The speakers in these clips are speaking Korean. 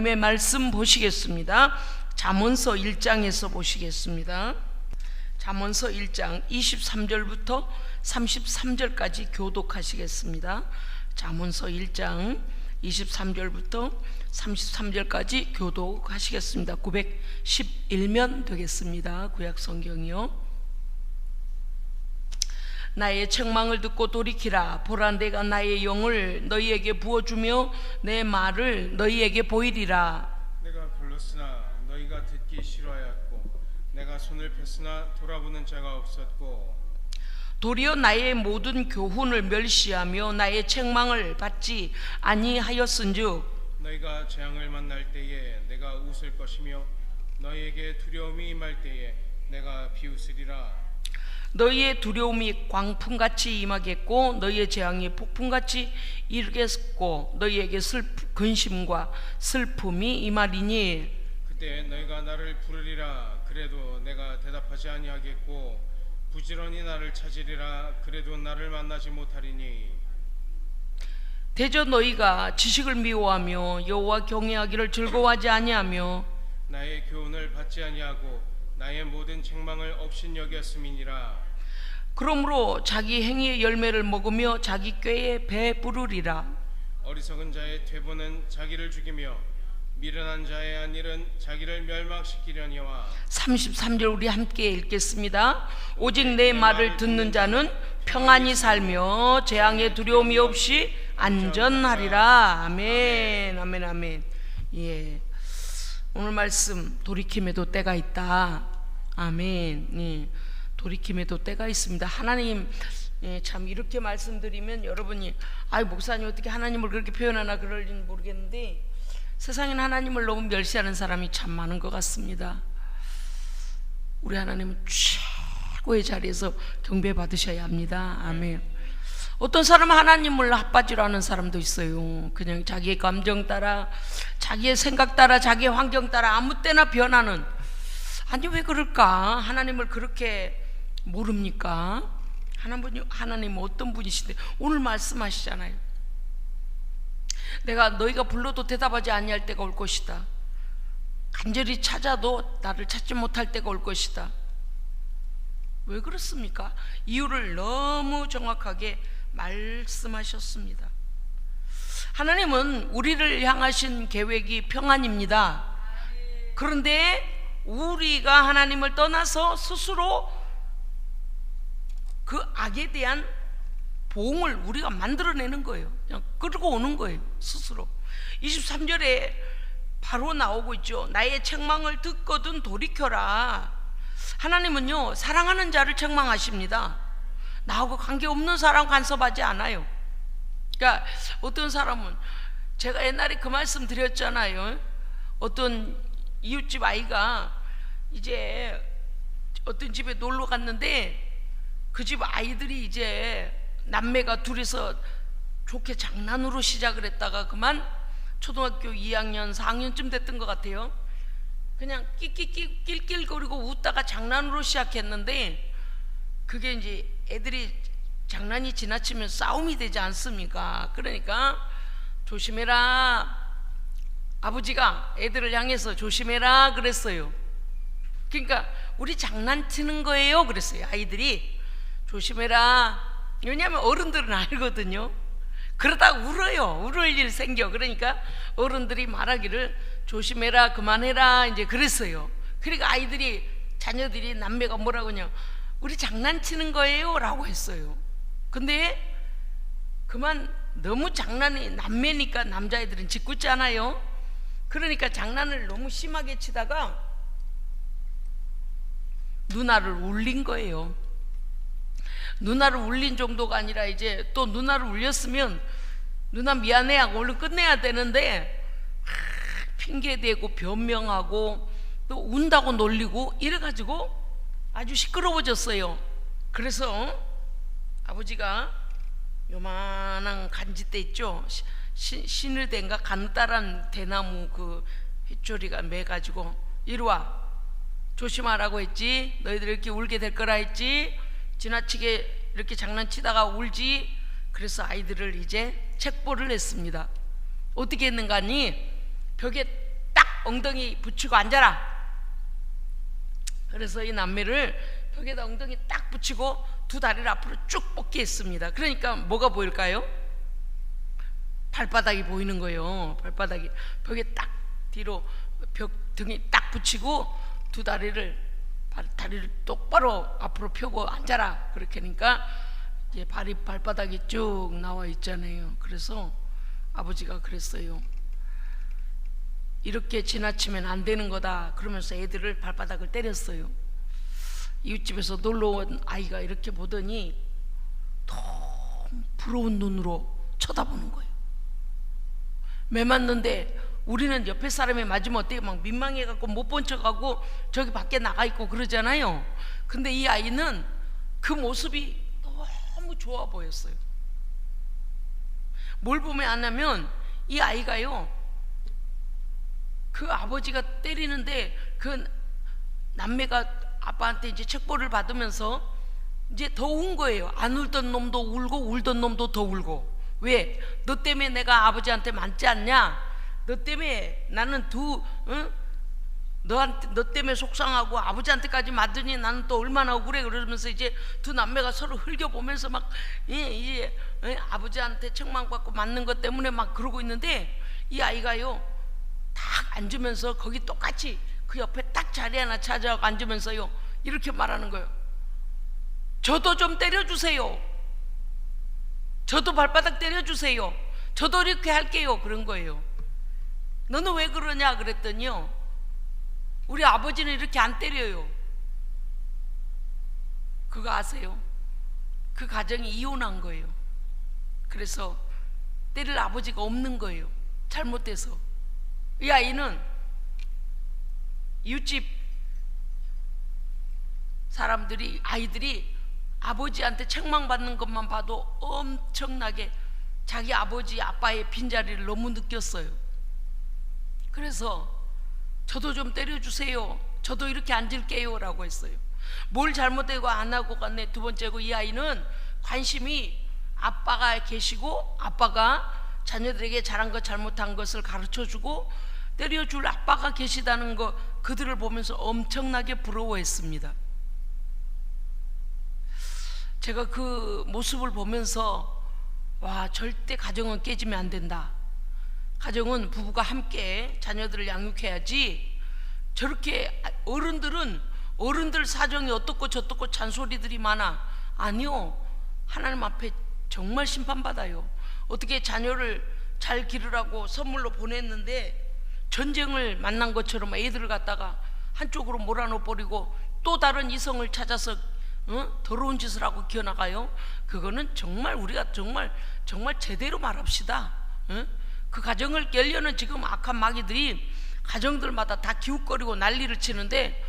하나님의 말씀 보시겠습니다. 잠언서 1장에서 보시겠습니다. 잠언서 1장 23절부터 33절까지 교독하시겠습니다. 잠언서 1장 23절부터 33절까지 교독하시겠습니다. 911면 되겠습니다. 구약성경이요. 나의 책망을 듣고 돌이키라. 보라, 내가 나의 영을 너희에게 부어주며 내 말을 너희에게 보이리라. 내가 불렀으나 너희가 듣기 싫어하였고 내가 손을 폈으나 돌아보는 자가 없었고 도리어 나의 모든 교훈을 멸시하며 나의 책망을 받지 아니하였은즉 너희가 재앙을 만날 때에 내가 웃을 것이며 너희에게 두려움이 임할 때에 내가 비웃으리라. 너희의 두려움이 광풍같이 임하겠고 너희의 재앙이 폭풍같이 이르겠고 너희에게 근심과 슬픔이 임하리니 그때 너희가 나를 부르리라. 그래도 내가 대답하지 아니하겠고 부지런히 나를 찾으리라. 그래도 나를 만나지 못하리니 대저 너희가 지식을 미워하며 여호와 경외하기를 즐거워하지 아니하며 나의 교훈을 받지 아니하고 나의 모든 책망을 업신여겼음이니라. 그러므로 자기 행위의 열매를 먹으며 자기 꾀에 배부르리라. 어리석은 자의 퇴보는 자기를 죽이며 미련한 자의 안일은 자기를 멸망시키려니와. 33절 우리 함께 읽겠습니다. 오직 내 말을 듣는 자는 평안히 살며 재앙의 두려움이 없이 안전하리라. 아멘, 아멘, 아멘. 예, 오늘 말씀 돌이킴에도 때가 있다. 아멘. 예, 돌이킴에도 때가 있습니다. 하나님, 예, 참 이렇게 말씀드리면 여러분이 아이 목사님 어떻게 하나님을 그렇게 표현하나 그럴지는 모르겠는데 세상엔 하나님을 너무 멸시하는 사람이 참 많은 것 같습니다. 우리 하나님은 최고의 자리에서 경배 받으셔야 합니다. 아멘. 어떤 사람은 하나님을 핫바지로 하는 사람도 있어요. 그냥 자기의 감정 따라, 자기의 생각 따라, 자기의 환경 따라 아무 때나 변하는. 아니 왜 그럴까? 하나님을 그렇게 모릅니까? 하나님은 어떤 분이신데 오늘 말씀하시잖아요. 내가 너희가 불러도 대답하지 아니할 때가 올 것이다. 간절히 찾아도 나를 찾지 못할 때가 올 것이다. 왜 그렇습니까? 이유를 너무 정확하게 말씀하셨습니다. 하나님은 우리를 향하신 계획이 평안입니다. 그런데 우리가 하나님을 떠나서 스스로 그 악에 대한 보응을 우리가 만들어내는 거예요. 그냥 끌고 오는 거예요, 스스로. 23절에 바로 나오고 있죠. 나의 책망을 듣거든 돌이켜라. 하나님은요, 사랑하는 자를 책망하십니다. 나하고 관계없는 사람 간섭하지 않아요. 그러니까 어떤 사람은, 제가 옛날에 그 말씀 드렸잖아요. 어떤 이웃집 아이가 이제 어떤 집에 놀러 갔는데 그 집 아이들이 이제 남매가 둘이서 좋게 장난으로 시작을 했다가 그만 초등학교 2학년 4학년쯤 됐던 것 같아요. 그냥 낄낄거리고 웃다가 장난으로 시작했는데 그게 이제 애들이 장난이 지나치면 싸움이 되지 않습니까? 그러니까 조심해라, 아버지가 애들을 향해서 조심해라 그랬어요. 그러니까 우리 장난치는 거예요 그랬어요. 아이들이 조심해라. 왜냐하면 어른들은 알거든요. 그러다 울어요. 울을 일 생겨. 그러니까 어른들이 말하기를 조심해라, 그만해라 이제 그랬어요. 그러니까 아이들이, 자녀들이, 남매가 뭐라고 하냐, 우리 장난치는 거예요 라고 했어요. 근데 그만 너무 장난이, 남매니까 남자애들은 짓궂잖아요. 그러니까 장난을 너무 심하게 치다가 누나를 울린 거예요. 누나를 울린 정도가 아니라 이제 또 누나를 울렸으면 누나 미안해 하고 얼른 끝내야 되는데 핑계대고 변명하고 또 운다고 놀리고 이래가지고 아주 시끄러워졌어요. 그래서 아버지가 요만한 간지대 있죠, 시늘대인가 가느다란 대나무 그 휘조리가 매가지고 이리와, 조심하라고 했지, 너희들 이렇게 울게 될 거라 했지, 지나치게 이렇게 장난치다가 울지. 그래서 아이들을 이제 책보를 했습니다. 어떻게 했는가 하니 벽에 엉덩이 붙이고 앉아라. 그래서 이 남매를 벽에다 엉덩이 딱 붙이고 두 다리를 앞으로 쭉 뻗게 했습니다. 그러니까 뭐가 보일까요? 발바닥이 보이는 거예요. 발바닥이 벽에 딱 뒤로 벽 등이 딱 붙이고 두 다리를 똑바로 앞으로 펴고 앉아라. 그렇게 하니까 이제 발바닥이 쭉 나와 있잖아요. 그래서 아버지가 그랬어요. 이렇게 지나치면 안 되는 거다. 그러면서 애들을 발바닥을 때렸어요. 이웃집에서 놀러온 아이가 이렇게 보더니 너무 부러운 눈으로 쳐다보는 거예요. 매 맞는데 우리는 옆에 사람이 맞으면 어때요? 막 민망해갖고 못 본 척하고 저기 밖에 나가 있고 그러잖아요. 근데 이 아이는 그 모습이 너무 좋아 보였어요. 뭘 보면 아냐면 이 아이가요, 그 아버지가 때리는데 그 남매가 아빠한테 이제 책벌을 받으면서 이제 더 운 거예요. 안 울던 놈도 울고 울던 놈도 더 울고. 왜? 너 때문에 내가 아버지한테 맞지 않냐? 너 때문에 나는 너 때문에 속상하고 아버지한테까지 맞으니 나는 또 얼마나 억울해. 그러면서 이제 두 남매가 서로 흘겨보면서 막 이제 아버지한테 책망받고 맞는 것 때문에 막 그러고 있는데 이 아이가요 딱 앉으면서 거기 똑같이 그 옆에 딱 자리 하나 찾아가고 앉으면서요 이렇게 말하는 거예요. 저도 좀 때려주세요. 저도 발바닥 때려주세요. 저도 이렇게 할게요. 그런 거예요. 너는 왜 그러냐 그랬더니요, 우리 아버지는 이렇게 안 때려요. 그거 아세요? 그 가정이 이혼한 거예요. 그래서 때릴 아버지가 없는 거예요. 잘못돼서. 이 아이는 이웃집 아이들이 아버지한테 책망받는 것만 봐도 엄청나게 자기 아버지 아빠의 빈자리를 너무 느꼈어요. 그래서 저도 좀 때려주세요. 저도 이렇게 앉을게요 라고 했어요. 뭘 잘못되고 안 하고 갔네. 두 번째고 이 아이는 관심이 아빠가 계시고 아빠가 자녀들에게 잘한 것 잘못한 것을 가르쳐주고 때려줄 아빠가 계시다는 거, 그들을 보면서 엄청나게 부러워했습니다. 제가 그 모습을 보면서 와, 절대 가정은 깨지면 안 된다. 가정은 부부가 함께 자녀들을 양육해야지. 저렇게 어른들 사정이 어떻고 저떻고 잔소리들이 많아. 아니요, 하나님 앞에 정말 심판받아요. 어떻게 자녀를 잘 기르라고 선물로 보냈는데 전쟁을 만난 것처럼 애들을 갖다가 한쪽으로 몰아넣어버리고 또 다른 이성을 찾아서 더러운 짓을 하고 기어나가요. 그거는 정말 우리가 정말 제대로 말합시다. 그 가정을 깨려는 지금 악한 마귀들이 가정들마다 다 기웃거리고 난리를 치는데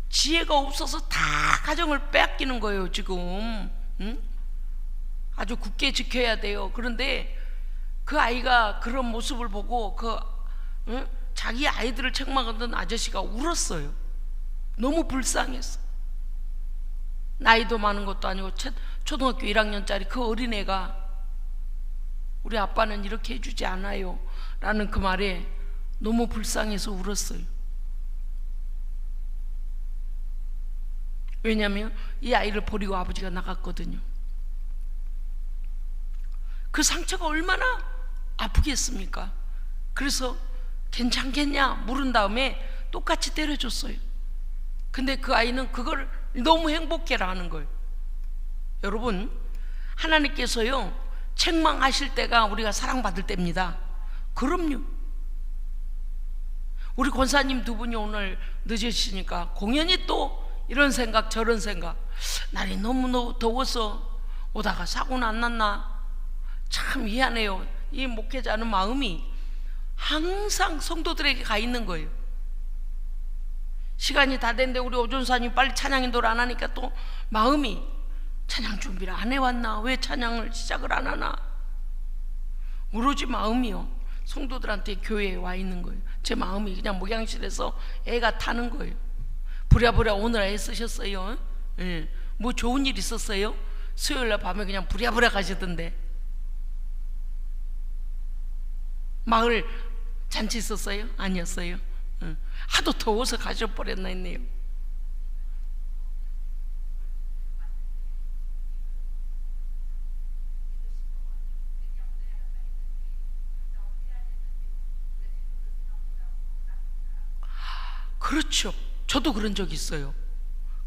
지혜가 없어서 다 가정을 빼앗기는 거예요 지금. 아주 굳게 지켜야 돼요. 그런데 그 아이가 그런 모습을 보고 자기 아이들을 책망하던 아저씨가 울었어요. 너무 불쌍했어. 나이도 많은 것도 아니고 초등학교 1학년짜리 그 어린애가 우리 아빠는 이렇게 해주지 않아요 라는 그 말에 너무 불쌍해서 울었어요. 왜냐하면 이 아이를 버리고 아버지가 나갔거든요. 그 상처가 얼마나 아프겠습니까? 그래서 괜찮겠냐 물은 다음에 똑같이 때려줬어요. 근데 그 아이는 그걸 너무 행복해라 하는 거예요. 여러분, 하나님께서요 책망하실 때가 우리가 사랑받을 때입니다. 그럼요. 우리 권사님 두 분이 오늘 늦으시니까 공연히 또 이런 생각 저런 생각, 날이 너무 더워서 오다가 사고는 안 났나, 참 미안해요. 이 목회자는 마음이 항상 성도들에게 가 있는 거예요. 시간이 다 됐는데 우리 오전사님 빨리 찬양 인도를 안 하니까 또 마음이 찬양 준비를 안 해왔나, 왜 찬양을 시작을 안 하나, 오로지 마음이요 성도들한테 교회에 와 있는 거예요. 제 마음이 그냥 목양실에서 애가 타는 거예요. 부랴부랴 오늘 애 쓰셨어요? 뭐 좋은 일 있었어요? 수요일날 밤에 그냥 부랴부랴 가시던데. 마을 잔치 있었어요? 아니었어요? 하도 더워서 가셔버렸나 했네요. 그렇죠. 저도 그런 적 있어요.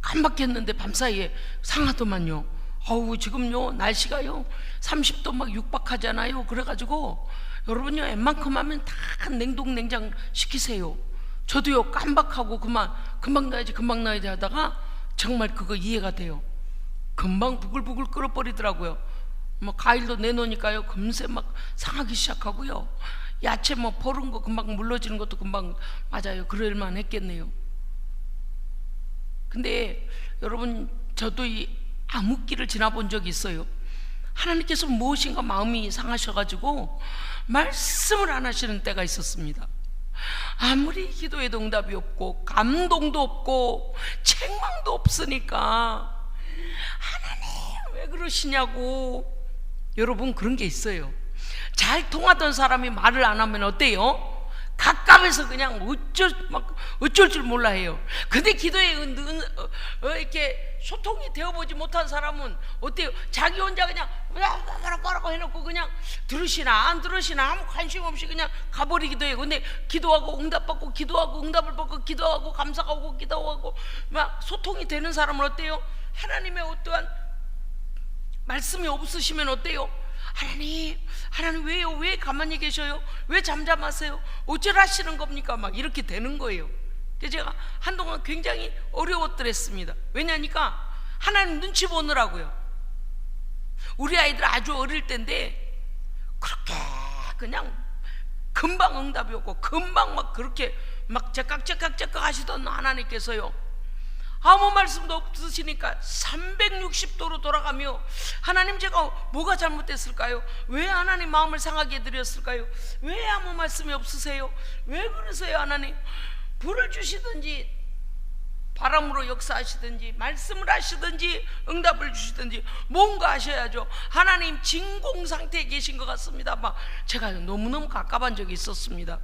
깜박했는데 밤사이에 상하더만요. 어우, 지금요 날씨가요 30도 막 육박하잖아요. 그래가지고 여러분요 웬만큼 하면 다 냉동 냉장 시키세요. 저도요 깜박하고 금방 놔야지 하다가 정말 그거 이해가 돼요. 금방 부글부글 끓어버리더라고요. 뭐 과일도 내놓으니까요 금세 막 상하기 시작하고요. 야채 뭐 버른 거 금방 물러지는 것도 금방 맞아요. 그럴만 했겠네요. 근데 여러분, 저도 이 암흑기를 지나본 적이 있어요. 하나님께서 무엇인가 마음이 상하셔가지고 말씀을 안 하시는 때가 있었습니다. 아무리 기도해도 응답이 없고 감동도 없고 책망도 없으니까 하나님 왜 그러시냐고. 여러분, 그런 게 있어요. 잘 통하던 사람이 말을 안 하면 어때요? 갑갑해서 그냥 어쩔 줄 몰라 해요. 근데 기도에 이렇게 소통이 되어보지 못한 사람은 어때요? 자기 혼자 그냥 뭐라고 해놓고 그냥 들으시나 안 들으시나 아무 관심 없이 그냥 가버리기도 해요. 근데 기도하고 응답받고 기도하고 응답을 받고 기도하고 감사가 오고 기도하고 막 소통이 되는 사람은 어때요? 하나님의 어떠한 말씀이 없으시면 어때요? 하나님 왜요? 왜 가만히 계셔요? 왜 잠잠하세요? 어쩔 하시는 겁니까? 막 이렇게 되는 거예요. 그래서 제가 한동안 굉장히 어려웠더랬습니다. 왜냐니까 하나님 눈치 보느라고요. 우리 아이들 아주 어릴 때인데 그렇게 그냥 금방 응답이 없고 금방 막 그렇게 막 제깍제깍 하시던 하나님께서요 아무 말씀도 없으시니까 360도로 돌아가며 하나님, 제가 뭐가 잘못됐을까요? 왜 하나님 마음을 상하게 해드렸을까요? 왜 아무 말씀이 없으세요? 왜 그러세요? 하나님, 불을 주시든지 바람으로 역사하시든지 말씀을 하시든지 응답을 주시든지 뭔가 하셔야죠. 하나님 진공 상태에 계신 것 같습니다. 막 제가 너무너무 갑갑한 적이 있었습니다.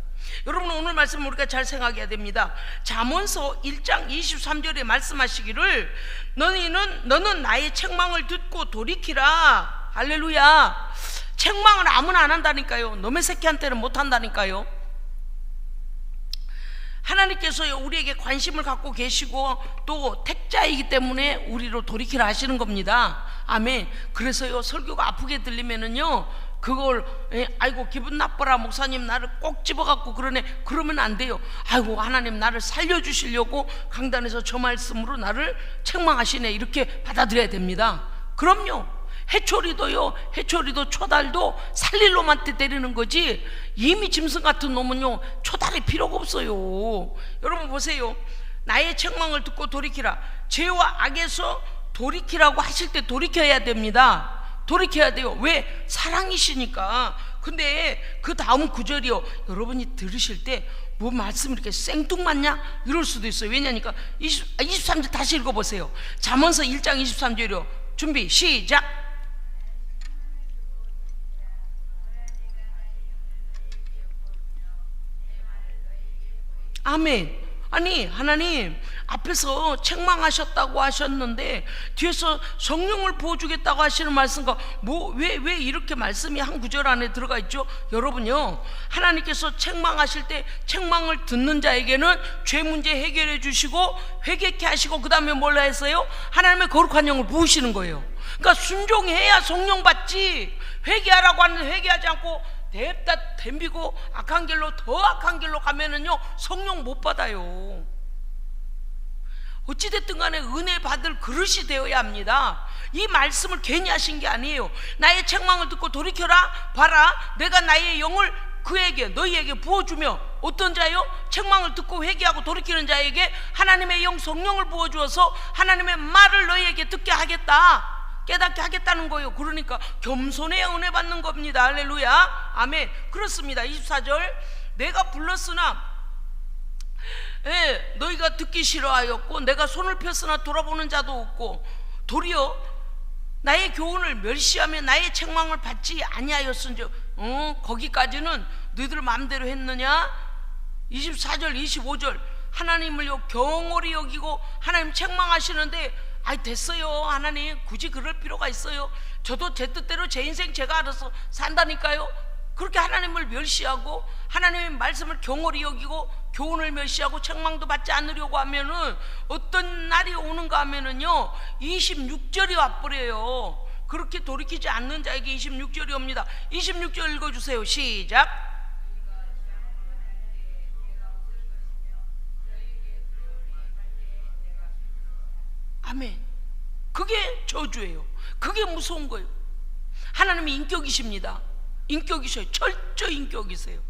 여러분, 오늘 말씀 우리가 잘 생각해야 됩니다. 잠언서 1장 23절에 말씀하시기를 너는 나의 책망을 듣고 돌이키라. 할렐루야. 책망을 아무나 안 한다니까요. 너의 새끼한테는 못 한다니까요. 하나님께서요 우리에게 관심을 갖고 계시고 또 택자이기 때문에 우리로 돌이키라 하시는 겁니다. 아멘. 그래서요 설교가 아프게 들리면은요 그걸 아이고 기분 나빠라 목사님 나를 꼭 집어갖고 그러면 안 돼요. 아이고 하나님 나를 살려주시려고 강단에서 저 말씀으로 나를 책망하시네, 이렇게 받아들여야 됩니다. 그럼요. 해초리도 초달도 살릴 놈한테 때리는 거지 이미 짐승 같은 놈은요 초달이 필요가 없어요. 여러분 보세요. 나의 책망을 듣고 돌이키라. 죄와 악에서 돌이키라고 하실 때 돌이켜야 됩니다. 돌이켜야 돼요. 왜? 사랑이시니까. 근데 그 다음 구절이요 여러분이 들으실 때 뭐 말씀 이렇게 생뚱맞냐? 이럴 수도 있어요. 왜냐니까 23절 다시 읽어보세요. 잠언서 1장 23절이요 준비 시작. 아멘. 아니 하나님 앞에서 책망하셨다고 하셨는데 뒤에서 성령을 부어주겠다고 하시는 말씀과 왜 이렇게 말씀이 한 구절 안에 들어가 있죠? 여러분요 하나님께서 책망하실 때 책망을 듣는 자에게는 죄 문제 해결해 주시고 회개케 하시고 그 다음에 뭘 했어요? 하나님의 거룩한 영을 부으시는 거예요. 그러니까 순종해야 성령 받지. 회개하라고 하는데 회개하지 않고 냅다 덤비고 악한 길로 더 악한 길로 가면은요 성령 못 받아요. 어찌됐든 간에 은혜 받을 그릇이 되어야 합니다. 이 말씀을 괜히 하신 게 아니에요. 나의 책망을 듣고 돌이켜라. 봐라 내가 나의 영을 너희에게 부어주며 어떤 자요? 책망을 듣고 회개하고 돌이키는 자에게 하나님의 영 성령을 부어주어서 하나님의 말을 너희에게 듣게 하겠다, 깨닫게 하겠다는 거예요. 그러니까 겸손해야 은혜 받는 겁니다. 할렐루야. 아멘. 그렇습니다. 24절 내가 불렀으나 너희가 듣기 싫어하였고 내가 손을 폈으나 돌아보는 자도 없고 도리어 나의 교훈을 멸시하며 나의 책망을 받지 아니하였은즉 거기까지는 너희들 마음대로 했느냐? 24절 25절 하나님을요 경홀히 여기고 하나님 책망하시는데 아이 됐어요 하나님 굳이 그럴 필요가 있어요? 저도 제 뜻대로 제 인생 제가 알아서 산다니까요. 그렇게 하나님을 멸시하고 하나님의 말씀을 경홀히 여기고 교훈을 멸시하고 책망도 받지 않으려고 하면은 어떤 날이 오는가 하면은요 26절이 와버려요. 그렇게 돌이키지 않는 자에게 26절이 옵니다. 26절 읽어주세요. 시작. 아멘. 그게 저주예요. 그게 무서운 거예요. 하나님이 인격이십니다. 인격이셔요. 철저히 인격이세요.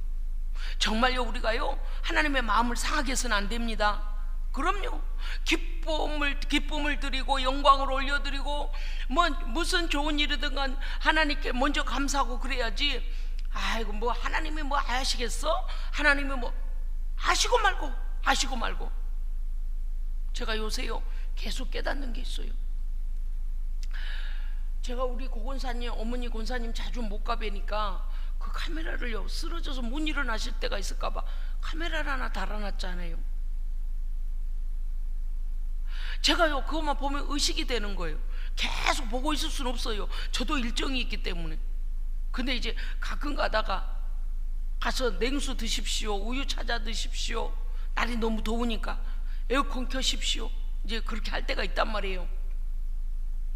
정말요 우리가요 하나님의 마음을 상하게 해서는 안 됩니다. 그럼요. 기쁨을 드리고 영광을 올려드리고 무슨 좋은 일이든 간 하나님께 먼저 감사하고 그래야지. 아이고 뭐 하나님이 뭐 아시겠어? 하나님이 뭐 아시고 말고. 제가 요새요 계속 깨닫는 게 있어요. 제가 우리 고건사님 어머니 권사님 자주 못 가뵈니까 그 카메라를요 쓰러져서 못 일어나실 때가 있을까봐 카메라를 하나 달아놨잖아요. 제가요 그것만 보면 의식이 되는 거예요. 계속 보고 있을 수는 없어요. 저도 일정이 있기 때문에. 근데 이제 가끔 가다가 가서 냉수 드십시오, 우유 찾아 드십시오, 날이 너무 더우니까 에어컨 켜십시오, 이제 그렇게 할 때가 있단 말이에요.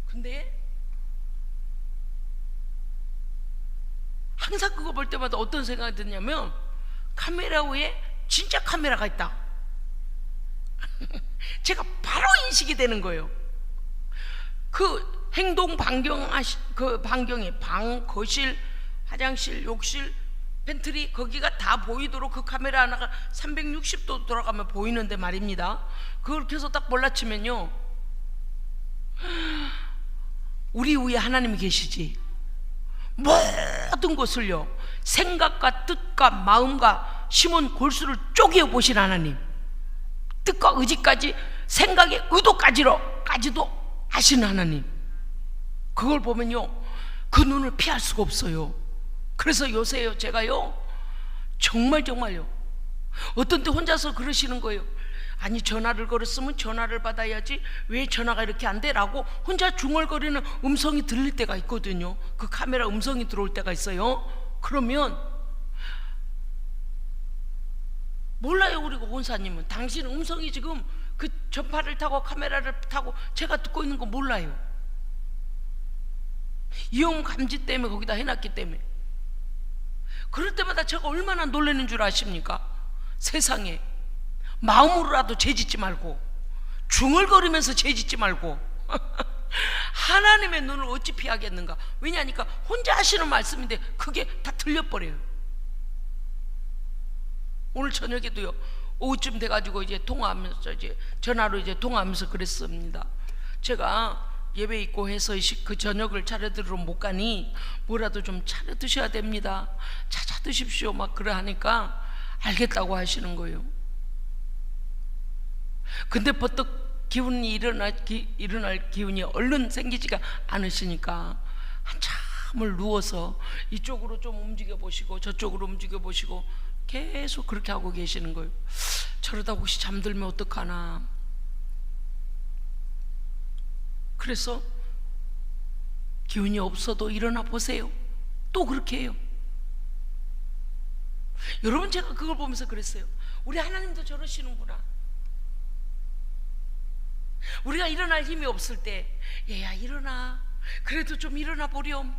근데 항상 그거 볼 때마다 어떤 생각이 드냐면 카메라 위에 진짜 카메라가 있다. 제가 바로 인식이 되는 거예요. 그 행동 그 반경에 방, 거실, 화장실, 욕실, 팬트리 거기가 다 보이도록 그 카메라 하나가 360도 돌아가면 보이는데 말입니다. 그렇게 해서 딱 몰라치면요 우리 위에 하나님이 계시지. 모든 것을요 생각과 뜻과 마음과 심은 골수를 쪼개어 보신 하나님, 뜻과 의지까지 생각의 의도까지도 아시는 하나님, 그걸 보면요 그 눈을 피할 수가 없어요. 그래서 요새요 제가요 정말요 어떤 때 혼자서 그러시는 거예요. 아니 전화를 걸었으면 전화를 받아야지 왜 전화가 이렇게 안 돼? 라고 혼자 중얼거리는 음성이 들릴 때가 있거든요. 그 카메라 음성이 들어올 때가 있어요. 그러면 몰라요 우리 권사님은. 당신 음성이 지금 그 전파를 타고 카메라를 타고 제가 듣고 있는 거 몰라요. 이용 감지 때문에 거기다 해놨기 때문에. 그럴 때마다 제가 얼마나 놀라는 줄 아십니까? 세상에 마음으로라도 죄짓지 말고 중얼거리면서 죄짓지 말고 하나님의 눈을 어찌 피하겠는가? 왜냐하니까 혼자 하시는 말씀인데 그게 다 들려버려요. 오늘 저녁에도요 오후쯤 돼가지고 이제 통화하면서 이제 전화로 이제 통화하면서 그랬습니다. 제가 예배 있고 해서 그 저녁을 차려드리러 못 가니 뭐라도 좀 차려 드셔야 됩니다. 찾아 드십시오. 막 그래 하니까 알겠다고 하시는 거예요. 근데 버떡 기운이 일어날 기운이 얼른 생기지가 않으시니까 한참을 누워서 이쪽으로 좀 움직여 보시고 저쪽으로 움직여 보시고 계속 그렇게 하고 계시는 거예요. 저러다 혹시 잠들면 어떡하나. 그래서 기운이 없어도 일어나 보세요. 또 그렇게 해요. 여러분 제가 그걸 보면서 그랬어요. 우리 하나님도 저러시는구나. 우리가 일어날 힘이 없을 때 얘야 일어나, 그래도 좀 일어나 보렴.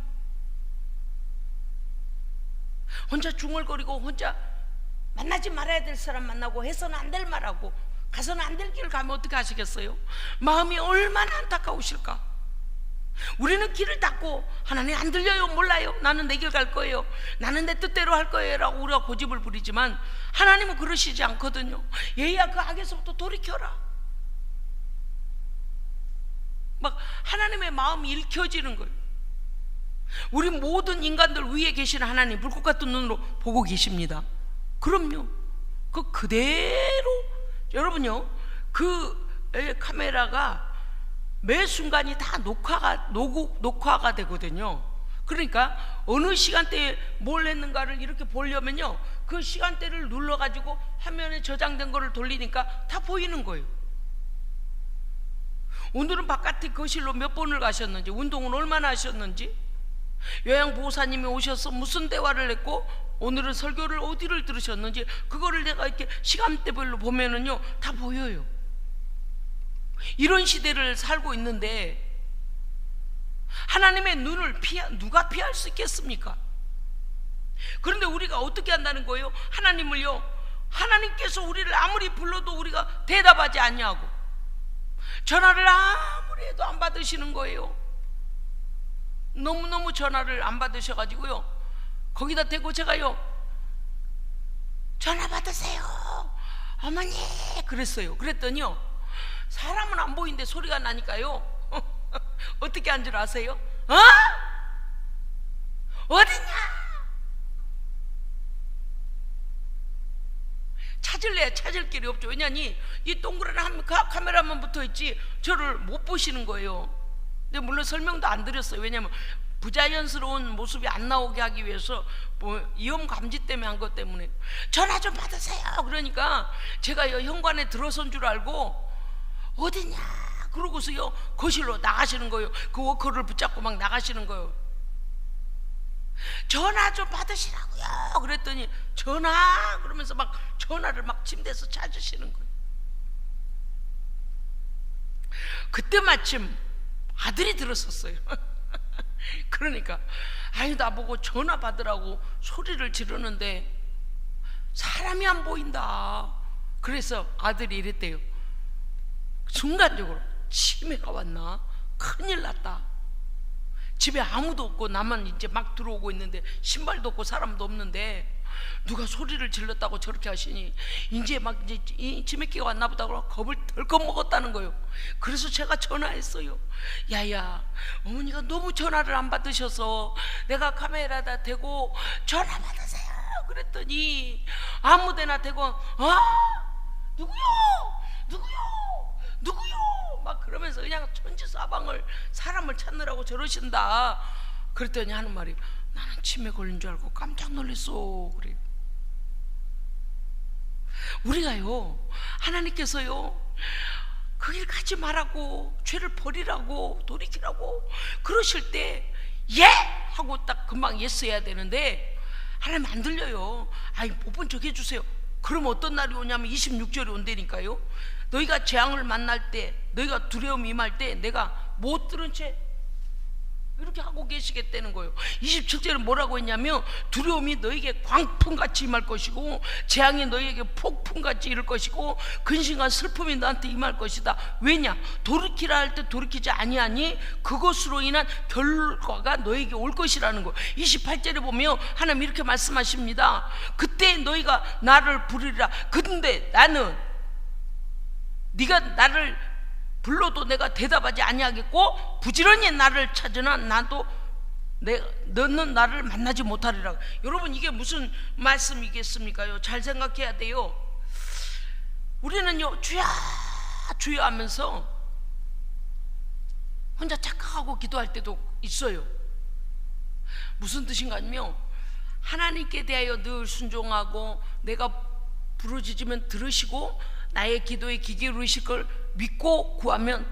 혼자 중얼거리고 혼자 만나지 말아야 될 사람 만나고 해서는 안 될 말하고 가서는 안 될 길 가면 어떻게 하시겠어요? 마음이 얼마나 안타까우실까. 우리는 길을 닫고 하나님 안 들려요, 몰라요, 나는 내 길 갈 거예요, 나는 내 뜻대로 할 거예요 라고 우리가 고집을 부리지만 하나님은 그러시지 않거든요. 얘야 그 악에서부터 돌이켜라. 막 하나님의 마음이 읽혀지는 거예요. 우리 모든 인간들 위에 계시는 하나님 불꽃 같은 눈으로 보고 계십니다. 그럼요. 그대로 여러분요 그 카메라가 매 순간이 다 녹화가 되거든요. 그러니까 어느 시간대에 뭘 했는가를 이렇게 보려면요, 그 시간대를 눌러가지고 화면에 저장된 거를 돌리니까 다 보이는 거예요. 오늘은 바깥에 거실로 몇 번을 가셨는지, 운동은 얼마나 하셨는지, 요양보호사님이 오셔서 무슨 대화를 했고, 오늘은 설교를 어디를 들으셨는지, 그거를 내가 이렇게 시간대별로 보면은요 다 보여요. 이런 시대를 살고 있는데 하나님의 눈을 누가 피할 수 있겠습니까? 그런데 우리가 어떻게 한다는 거예요? 하나님께서 우리를 아무리 불러도 우리가 대답하지 않냐고, 전화를 아무리 해도 안 받으시는 거예요. 너무너무 전화를 안 받으셔가지고요, 거기다 대고 제가요, 전화 받으세요 어머니 그랬어요. 그랬더니요, 사람은 안 보이는데 소리가 나니까요 어떻게 한 줄 아세요? 어디냐? 찾을래야 찾을 길이 없죠. 왜냐니 이 동그란 카메라만 붙어있지 저를 못 보시는 거예요. 근데 물론 설명도 안 드렸어요. 왜냐면 부자연스러운 모습이 안 나오게 하기 위해서, 이염 감지 때문에 한 것 때문에. 전화 좀 받으세요. 그러니까 제가 현관에 들어선 줄 알고 어디냐 그러고서요 거실로 나가시는 거예요. 그 워커를 붙잡고 막 나가시는 거예요. 전화 좀 받으시라고요. 그랬더니 전화 그러면서 막 전화를 막 침대에서 찾으시는 거예요. 그때 마침 아들이 들었었어요. 그러니까 아유 나보고 전화 받으라고 소리를 지르는데 사람이 안 보인다. 그래서 아들이 이랬대요. 순간적으로 치매가 왔나? 큰일 났다. 집에 아무도 없고 나만 이제 막 들어오고 있는데, 신발도 없고 사람도 없는데 누가 소리를 질렀다고 저렇게 하시니 이제 막 이제 이 치매기가 왔나 보다 그러고 겁을 덜컥 먹었다는 거예요. 그래서 제가 전화했어요. 야야, 어머니가 너무 전화를 안 받으셔서 내가 카메라에다 대고 전화 받으세요 그랬더니 아무데나 대고 누구요 막 그러면서 그냥 천지사방을 사람을 찾느라고 저러신다. 그랬더니 하는 말이, 나는 치매 걸린 줄 알고 깜짝 놀랐어. 그래요. 우리가요, 하나님께서요 그 길 가지 말라고, 죄를 버리라고, 돌이키라고 그러실 때 예! 하고 딱 금방 예스 해야 되는데 하나님 안 들려요. 아이 못 본 척 해주세요. 그럼 어떤 날이 오냐면 26절이 온다니까요. 너희가 재앙을 만날 때, 너희가 두려움이 임할 때 내가 못 들은 채 이렇게 하고 계시겠다는 거예요. 27절은 뭐라고 했냐면, 두려움이 너에게 광풍같이 임할 것이고 재앙이 너에게 폭풍같이 이를 것이고 근심과 슬픔이 너한테 임할 것이다. 왜냐? 돌이키라 할 때 돌이키지 아니하니 그것으로 인한 결과가 너에게 올 것이라는 거예요. 28절에 보면 하나님 이렇게 말씀하십니다. 그때 너희가 나를 부르리라. 근데 나는 네가 나를 불러도 내가 대답하지 아니하겠고 부지런히 나를 찾으나 나도 너는 나를 만나지 못하리라. 여러분 이게 무슨 말씀이겠습니까요? 잘 생각해야 돼요. 우리는요 주야 주야 하면서 혼자 착각하고 기도할 때도 있어요. 무슨 뜻인가 하면, 하나님께 대하여 늘 순종하고 내가 부르짖으면 들으시고 나의 기도에 귀 기울이실 걸 믿고 구하면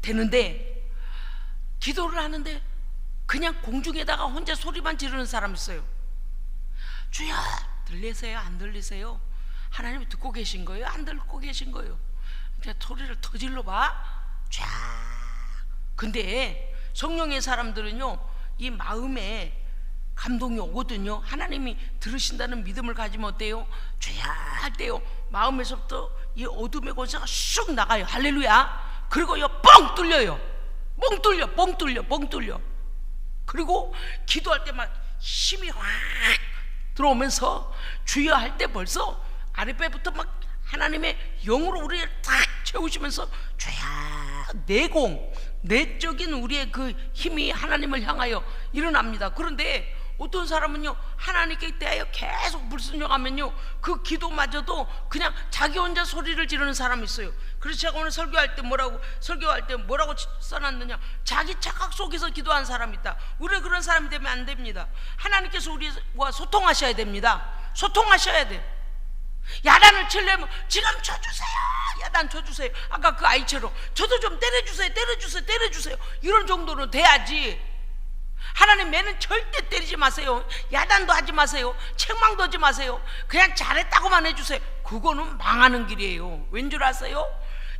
되는데, 기도를 하는데 그냥 공중에다가 혼자 소리만 지르는 사람 있어요. 주여 들리세요? 안 들리세요? 하나님이 듣고 계신 거예요? 안 듣고 계신 거예요? 이제 소리를 더 질러봐. 쫙. 근데 성령의 사람들은요 이 마음에 감동이 오거든요. 하나님이 들으신다는 믿음을 가지면 어때요? 주여 할 때요 마음에서부터 이 어둠의 권세가 쑥 나가요. 할렐루야. 그리고요 뻥 뚫려요. 뻥 뚫려. 그리고 기도할 때 막 힘이 확 들어오면서 주여 할 때 벌써 아랫배부터 막 하나님의 영으로 우리를 탁 채우시면서 주여 내적인 우리의 그 힘이 하나님을 향하여 일어납니다. 그런데 어떤 사람은요 하나님께 대하여 계속 불순종하면요 그 기도마저도 그냥 자기 혼자 소리를 지르는 사람이 있어요. 그래서 제가 오늘 설교할 때 뭐라고 써놨느냐, 자기 착각 속에서 기도한 사람이 있다. 우리는 그런 사람이 되면 안 됩니다. 하나님께서 우리와 소통하셔야 됩니다. 소통하셔야 돼. 야단을 치려면 지금 쳐주세요, 야단 쳐주세요. 아까 그 아이처럼 저도 좀 때려주세요, 때려주세요 이런 정도는 돼야지. 하나님 매는 절대 때리지 마세요. 야단도 하지 마세요. 책망도 하지 마세요. 그냥 잘했다고만 해주세요. 그거는 망하는 길이에요. 왠 줄 아세요?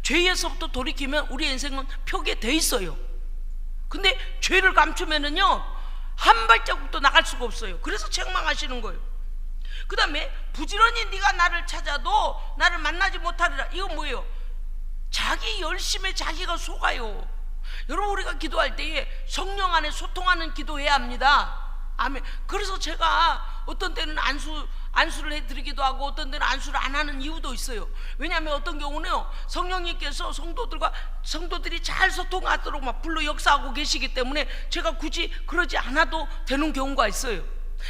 죄에서부터 돌이키면 우리 인생은 표기돼 있어요. 근데 죄를 감추면은요 한 발자국도 나갈 수가 없어요. 그래서 책망하시는 거예요. 그 다음에 부지런히 네가 나를 찾아도 나를 만나지 못하리라. 이건 뭐예요? 자기 열심에 자기가 속아요. 여러분, 우리가 기도할 때에 성령 안에 소통하는 기도해야 합니다. 아멘. 그래서 제가 어떤 때는 안수를 해드리기도 하고 어떤 때는 안수를 안 하는 이유도 있어요. 왜냐하면 어떤 경우는요 성령님께서 성도들이 잘 소통하도록 막 불러 역사하고 계시기 때문에 제가 굳이 그러지 않아도 되는 경우가 있어요.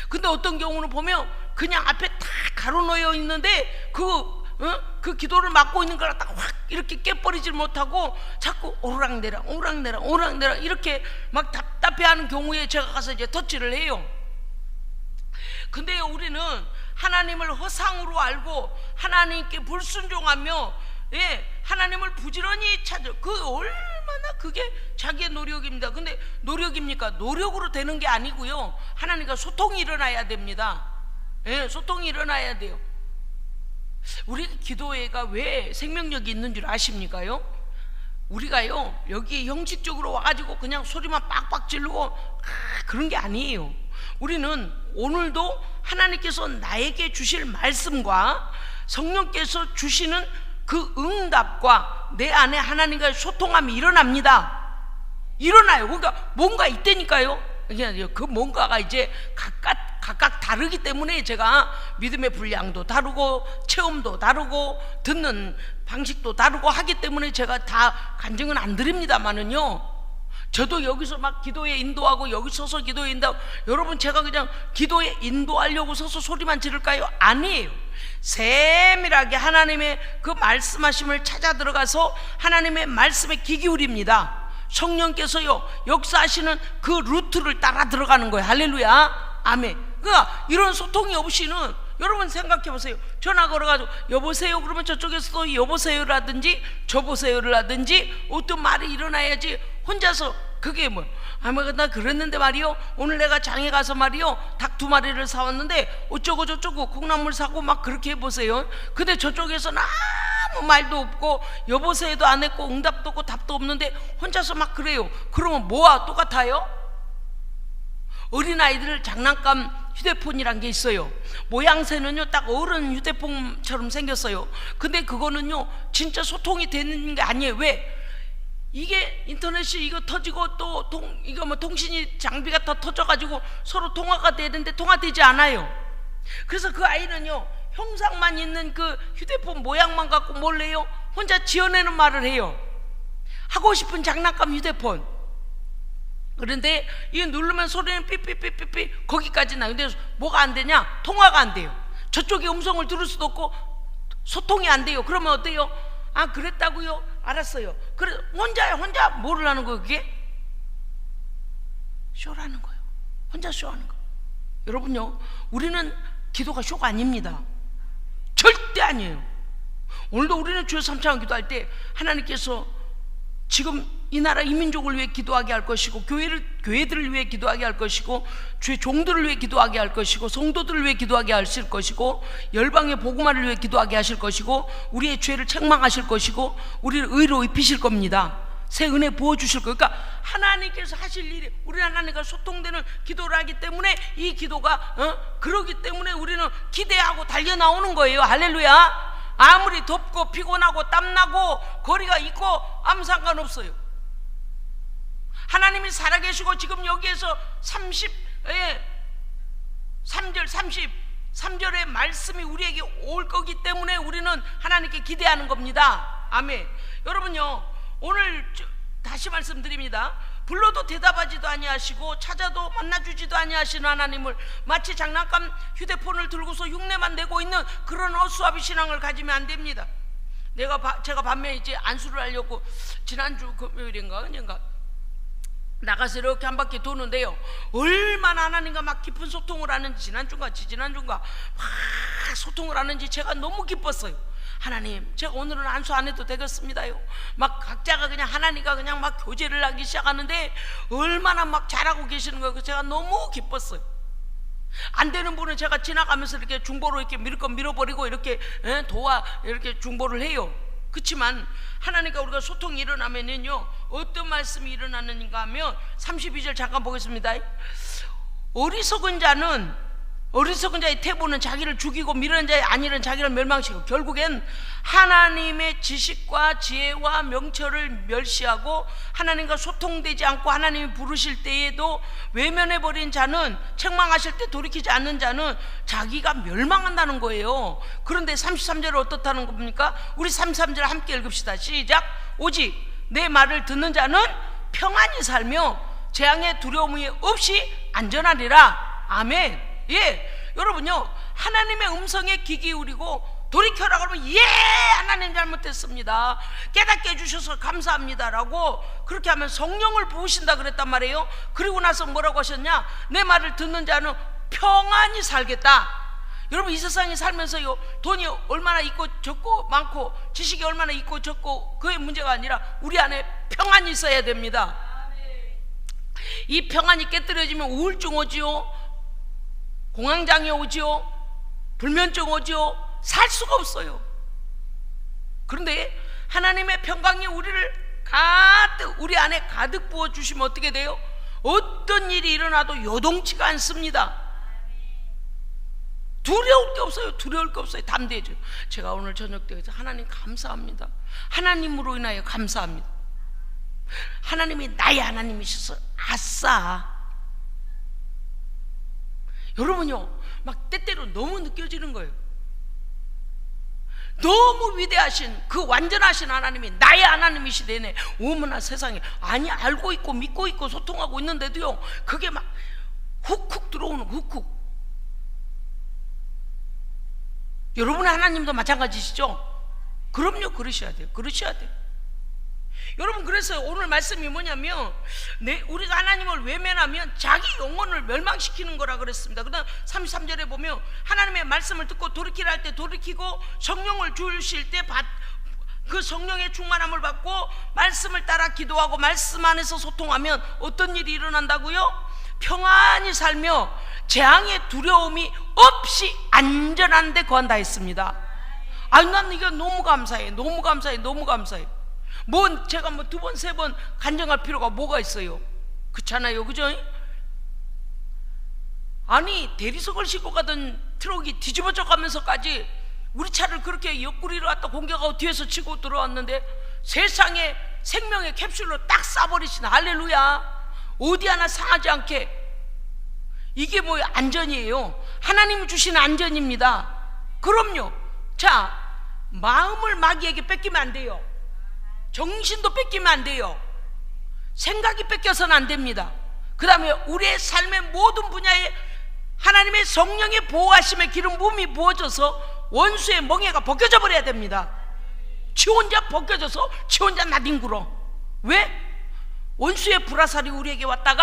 근데 어떤 경우는 보면 그냥 앞에 다 가로놓여 있는데 그 기도를 맡고 있는 걸 딱 확 이렇게 깨버리질 못하고 자꾸 오르락내락 이렇게 막 답답해하는 경우에 제가 가서 이제 터치를 해요. 근데 우리는 하나님을 허상으로 알고 하나님께 불순종하며 하나님을 부지런히 찾아. 얼마나 그게 자기의 노력입니다. 근데 노력입니까? 노력으로 되는 게 아니고요, 하나님과 소통이 일어나야 됩니다. 소통이 일어나야 돼요. 우리 기도회가 왜 생명력이 있는 줄 아십니까요? 우리가요 여기 형식적으로 와가지고 그냥 소리만 빡빡 지르고 그런 게 아니에요. 우리는 오늘도 하나님께서 나에게 주실 말씀과 성령께서 주시는 그 응답과 내 안에 하나님과의 소통함이 일어납니다. 일어나요. 그러니까 뭔가 있다니까요. 그 뭔가가 이제 각각 다르기 때문에 제가 믿음의 분량도 다르고 체험도 다르고 듣는 방식도 다르고 하기 때문에 제가 다 간증은 안 드립니다만은요, 저도 여기서 막 기도에 인도하고 여기 서서 기도에 인도하고, 여러분 제가 그냥 기도에 인도하려고 서서 소리만 지를까요? 아니에요. 세밀하게 하나님의 그 말씀하심을 찾아 들어가서 하나님의 말씀에 귀 기울입니다. 성령께서요 역사하시는 그 루트를 따라 들어가는 거예요. 할렐루야, 아멘. 그러니까 이런 소통이 없이는, 여러분 생각해 보세요. 전화 걸어가지고 여보세요 그러면 저쪽에서도 여보세요라든지 저보세요를 하든지 어떤 말이 일어나야지. 혼자서 그게 나 그랬는데 말이요, 오늘 내가 장에 가서 말이요 닭 2마리를 사왔는데 어쩌고 저쩌고 콩나물 사고 막 그렇게 해보세요. 근데 저쪽에서는 아무 말도 없고 여보세요도 안 했고 응답도 없고 답도 없는데 혼자서 막 그래요. 그러면 뭐와 똑같아요? 어린아이들 장난감 휴대폰이란 게 있어요. 모양새는요 딱 어른 휴대폰처럼 생겼어요. 근데 그거는요 진짜 소통이 되는 게 아니에요. 왜? 이게 인터넷이 이거 터지고 또 통신이 장비가 더 터져가지고 서로 통화가 되는데 통화되지 않아요. 그래서 그 아이는요 형상만 있는 그 휴대폰 모양만 갖고 몰래요 혼자 지어내는 말을 해요. 하고 싶은 장난감 휴대폰. 그런데 이거 누르면 소리는 삐삐삐삐삐 거기까지 나. 근데 뭐가 안 되냐? 통화가 안 돼요. 저쪽에 음성을 들을 수도 없고 소통이 안 돼요. 그러면 어때요? 아 그랬다고요? 알았어요. 그래 혼자 뭐를 하는 거예요? 그게 쇼라는 거예요. 혼자 쇼하는 거. 여러분요, 우리는 기도가 쇼가 아닙니다. 절대 아니에요. 오늘도 우리는 주여 삼창 기도할 때 하나님께서 지금 이 나라 이 민족을 위해 기도하게 할 것이고 교회들을 위해 기도하게 할 것이고 주의 종들을 위해 기도하게 할 것이고 성도들을 위해 기도하게 하실 것이고 열방의 복음화를 위해 기도하게 하실 것이고 우리의 죄를 책망하실 것이고 우리를 의로 입히실 겁니다. 새 은혜 부어주실 거예요. 그러니까 하나님께서 하실 일이, 우리 하나님과 소통되는 기도를 하기 때문에 이 기도가 그러기 때문에 우리는 기대하고 달려 나오는 거예요. 할렐루야. 아무리 덥고 피곤하고 땀나고 거리가 있고 아무 상관없어요. 하나님이 살아계시고 지금 여기에서 33절의 말씀이 우리에게 올 거기 때문에 우리는 하나님께 기대하는 겁니다. 아멘. 여러분요, 오늘 다시 말씀드립니다. 불러도 대답하지도 아니하시고 찾아도 만나주지도 아니하시는 하나님을 마치 장난감 휴대폰을 들고서 흉내만 내고 있는 그런 허수아비 신앙을 가지면 안 됩니다. 제가 반면에 이제 안수를 하려고 지난주 금요일인가 언젠가 나가서 이렇게 한 바퀴 도는데요, 얼마나 하나님과 막 깊은 소통을 하는지, 지난주인가 지난주인가 막 소통을 하는지 제가 너무 기뻤어요. 하나님, 제가 오늘은 안수 안 해도 되겠습니다요. 막 각자가 그냥 하나님과 그냥 막 교제를 하기 시작하는데 얼마나 막 잘하고 계시는 거예요. 제가 너무 기뻤어요. 안 되는 분은 제가 지나가면서 이렇게 중보로 이렇게 밀 거 밀어버리고 이렇게 도와 이렇게 중보를 해요. 그렇지만 하나님과 우리가 소통이 일어나면은요, 어떤 말씀이 일어나는가 하면 32절 잠깐 보겠습니다. 어리석은 자의 태보는 자기를 죽이고 미련한 자의 안일은 자기를 멸망시키고 결국엔 하나님의 지식과 지혜와 명철을 멸시하고 하나님과 소통되지 않고 하나님이 부르실 때에도 외면해버린 자는, 책망하실 때 돌이키지 않는 자는 자기가 멸망한다는 거예요. 그런데 33절은 어떻다는 겁니까? 우리 33절 함께 읽읍시다. 시작. 오직 내 말을 듣는 자는 평안히 살며 재앙의 두려움이 없이 안전하리라. 아멘. 예, 여러분요, 하나님의 음성에 귀 기울이고 돌이켜라 그러면 예, 하나님 잘못했습니다, 깨닫게 해주셔서 감사합니다 라고 그렇게 하면 성령을 부으신다 그랬단 말이에요. 그리고 나서 뭐라고 하셨냐? 내 말을 듣는 자는 평안히 살겠다. 여러분, 이 세상에 살면서요, 돈이 얼마나 있고 적고 많고 지식이 얼마나 있고 적고 그게 문제가 아니라 우리 안에 평안이 있어야 됩니다. 이 평안이 깨뜨려지면 우울증 오지요, 공황장애 오지요, 불면증 오지요. 살 수가 없어요. 그런데 하나님의 평강이 우리를 가득, 우리 안에 가득 부어주시면 어떻게 돼요? 어떤 일이 일어나도 요동치가 않습니다. 두려울 게 없어요. 두려울 게 없어요. 담대해져. 제가 오늘 저녁 때에서 하나님 감사합니다, 하나님으로 인하여 감사합니다, 하나님이 나의 하나님이셔서 아싸. 여러분요, 막 때때로 너무 느껴지는 거예요. 너무 위대하신 그 완전하신 하나님이 나의 하나님이시대네. 어머나 세상에. 아니, 알고 있고 믿고 있고 소통하고 있는데도요, 그게 막 훅훅 들어오는 거, 훅훅. 여러분의 하나님도 마찬가지시죠? 그럼요, 그러셔야 돼요. 그러셔야 돼요. 여러분, 그래서 오늘 말씀이 뭐냐면, 우리가 하나님을 외면하면 자기 영혼을 멸망시키는 거라 그랬습니다. 그다음 33절에 보면 하나님의 말씀을 듣고 돌이키라 할 때 돌이키고 성령을 주실 때 그 성령의 충만함을 받고 말씀을 따라 기도하고 말씀 안에서 소통하면 어떤 일이 일어난다고요? 평안히 살며 재앙의 두려움이 없이 안전한 데 거한다 했습니다. 아니, 난 이게 너무 감사해. 너무 감사해. 너무 감사해. 제가 두 번, 세 번 간증할 필요가 뭐가 있어요? 그렇잖아요, 그죠? 아니, 대리석을 싣고 가던 트럭이 뒤집어져 가면서까지 우리 차를 그렇게 옆구리로 갖다 공격하고 뒤에서 치고 들어왔는데 세상에 생명의 캡슐로 딱 쏴버리시는, 할렐루야. 어디 하나 상하지 않게. 이게 뭐예요? 안전이에요. 하나님이 주시는 안전입니다. 그럼요. 자, 마음을 마귀에게 뺏기면 안 돼요. 정신도 뺏기면 안 돼요. 생각이 뺏겨서는 안 됩니다. 그 다음에 우리의 삶의 모든 분야에 하나님의 성령의 보호하심의 기름 부음이 부어져서 원수의 멍에가 벗겨져 버려야 됩니다. 지 혼자 벗겨져서 지 혼자 나뒹굴어. 왜? 원수의 불화살이 우리에게 왔다가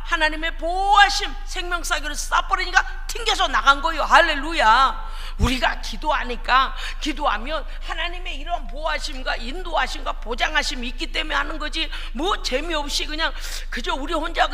하나님의 보호하심 생명사기를 쏴버리니까 튕겨서 나간 거예요. 할렐루야. 우리가 기도하면 하나님의 이런 보호하심과 인도하심과 보장하심이 있기 때문에 하는 거지, 뭐 재미없이 그저 우리 혼자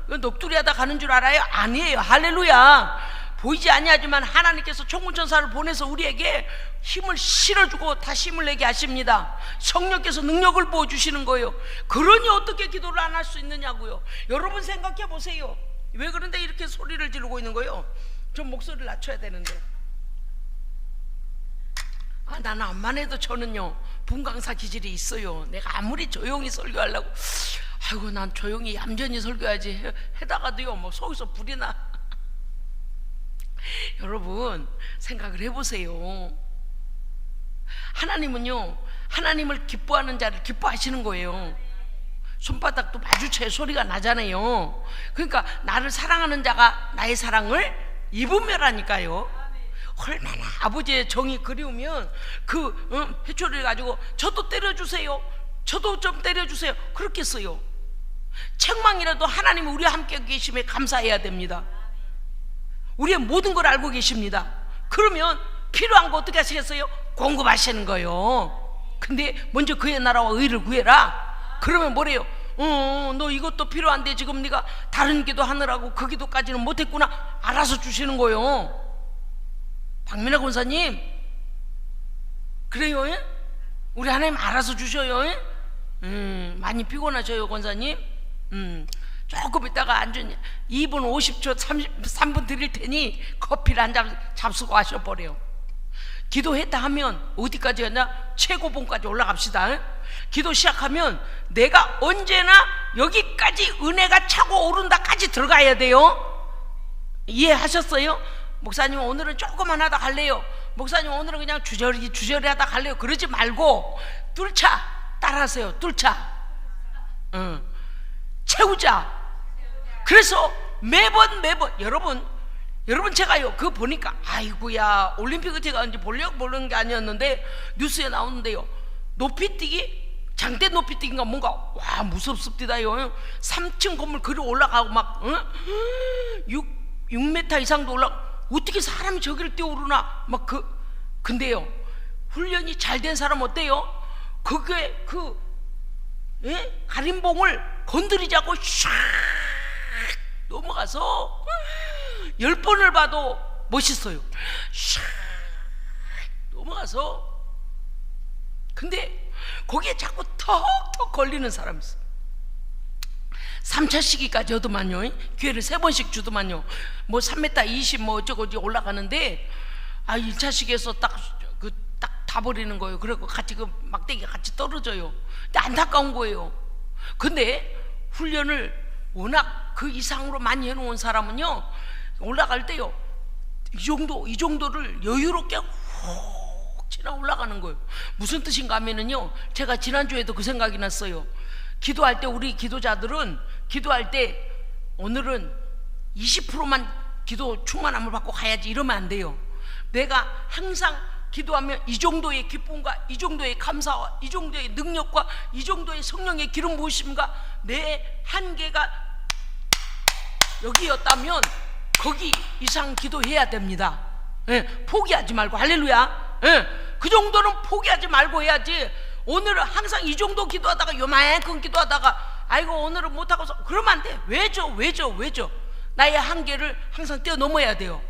넋두리하다 가는 줄 알아요? 아니에요. 할렐루야. 보이지 아니하지만 하나님께서 천군천사를 보내서 우리에게 힘을 실어주고 다시 힘을 내게 하십니다. 성령께서 능력을 부어주시는 거예요. 그러니 어떻게 기도를 안 할 수 있느냐고요. 여러분 생각해 보세요. 왜 그런데 이렇게 소리를 지르고 있는 거예요? 좀 목소리를 낮춰야 되는데. 나는 암만 해도 저는요, 분강사 기질이 있어요. 내가 아무리 조용히 설교하려고, 아이고 난 조용히 얌전히 설교해야지 해다가도요, 뭐 속에서 불이 나. 여러분 생각을 해보세요. 하나님은요, 하나님을 기뻐하는 자를 기뻐하시는 거예요. 손바닥도 마주쳐야 소리가 나잖아요. 그러니까 나를 사랑하는 자가 나의 사랑을 입으며라니까요. 얼마나 아버지의 정이 그리우면 그 회초리를 가지고 저도 때려주세요, 저도 좀 때려주세요 그렇겠어요. 책망이라도 하나님이 우리와 함께 계심에 감사해야 됩니다. 우리의 모든 걸 알고 계십니다. 그러면 필요한 거 어떻게 하시겠어요? 공급하시는 거예요. 근데 먼저 그의 나라와 의를 구해라. 그러면 뭐래요? 너 이것도 필요한데 지금 네가 다른 기도 하느라고 그 기도까지는 못했구나. 알아서 주시는 거예요. 박민아 권사님, 그래요? 예? 우리 하나님 알아서 주셔요. 예? 많이 피곤하셔요 권사님. 조금 있다가 앉은 2분 50초 33분 드릴 테니 커피를 한 잔 잡수고 하셔버려요. 기도했다 하면 어디까지 가냐? 최고봉까지 올라갑시다. 예? 기도 시작하면 내가 언제나 여기까지 은혜가 차고 오른다까지 들어가야 돼요. 이해하셨어요? 목사님 오늘은 조금만 하다 갈래요. 목사님 오늘은 그냥 주저리 하다 갈래요. 그러지 말고 뚫자. 따라하세요. 뚫자. 채우자. 그래서 매번 여러분 제가요 그거 보니까 아이고야, 올림픽을 제가 이제 보려고 보는 게 아니었는데 뉴스에 나오는데요, 높이뛰기, 장대 높이뛰기인가 뭔가, 와 무섭습니다요. 3층 건물 그리 올라가고 막 6m 이상도 올라가. 어떻게 사람이 저기를 뛰어오르나 막 근데요, 훈련이 잘 된 사람 어때요? 그게 가림봉을 건드리자고 샥 넘어가서 10번을 봐도 멋있어요. 샥 넘어가서. 근데 거기에 자꾸 턱턱 걸리는 사람이 있어요. 3차 시기까지 하더만요. 기회를 3번씩 주더만요. 뭐 3m 20 뭐 어쩌고 올라가는데 1차 시기에서 딱 다 버리는 거예요. 그리고 같이 그 막대기가 같이 떨어져요. 근데 안타까운 거예요. 근데 훈련을 워낙 그 이상으로 많이 해놓은 사람은요, 올라갈 때요 이 정도를 여유롭게 훅 지나 올라가는 거예요. 무슨 뜻인가 하면은요, 제가 지난주에도 그 생각이 났어요. 기도할 때 우리 기도자들은 기도할 때 오늘은 20%만 기도 충만함을 받고 가야지 이러면 안 돼요. 내가 항상 기도하면 이 정도의 기쁨과 이 정도의 감사와 이 정도의 능력과 이 정도의 성령의 기름 부으심과 내 한계가 여기였다면 거기 이상 기도해야 됩니다. 포기하지 말고. 할렐루야. 그 정도는 포기하지 말고 해야지. 오늘은 항상 이 정도 기도하다가 요만큼 기도하다가 아이고 오늘은 못하고서 그러면 안 돼. 왜죠? 나의 한계를 항상 뛰어넘어야 돼요.